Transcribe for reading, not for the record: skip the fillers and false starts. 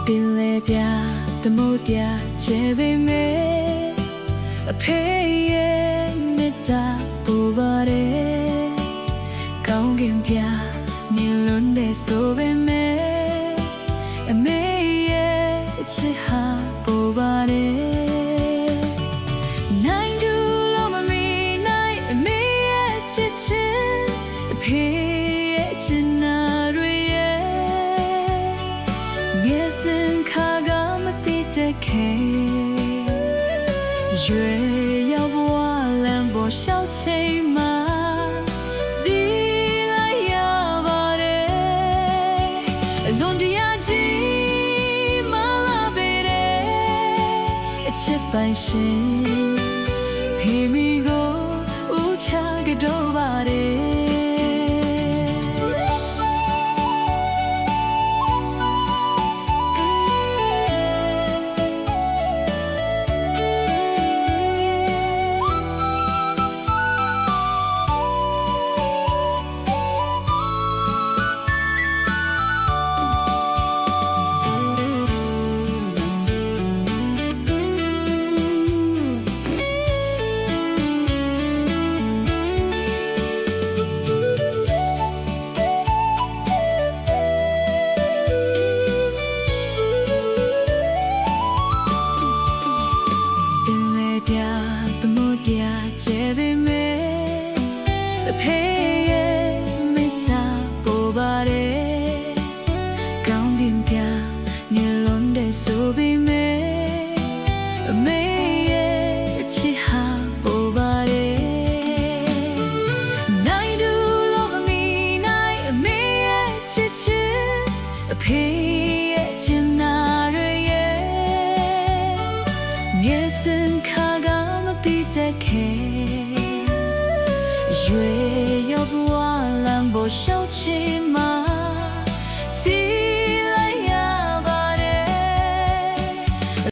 ပင်လေပြသမုဒ္ဒရာချေပေမဲ့အဖေရဲ့မေတ္တာပူပါတယ်ကောင်းကင်ပြနေလွန်တဲ့ဆိုပေမဲ့အမေရဲ့အချစ်ဟာပူပါတယ်နိုင်တူလို့မမီနိုင်အမေရဲ့ချစ်ချစ်အဖေရဲ့ချစ်နာတွေရဲ့မျက်စင်ခါကမတိတဲ့ခဲရွေရောက်ဘဝလမ်းပေါ်ရှောက်ချိန်မှာဒီလိုက်ရပါတယ်အလွန်တရာကြီးမလာပေတဲ့အချစ်ပိုင်ရှင်ဖေမီကိုဦးချကတော့ပါတယ်ချေပေမဲ့အဖေရဲ့မေတ္တာပို့ပါတယ်ကောင်းကင်ပြနေလွန်တဲ့ဆိုပေမဲ့အမေရဲ့အချစ်ဟာပို့ပါတယ်နိုင်တူလို့မမီနိုင်အမေရဲ့ချစ်ချစ်အဖေရဲ့ချစ်နာတွေရဲ့မျက်စင်ခါကမပြီးတဲ့ခဲရွေရောက်ဘဝလမ်းပေါ်ရှောက်ချင်မှာ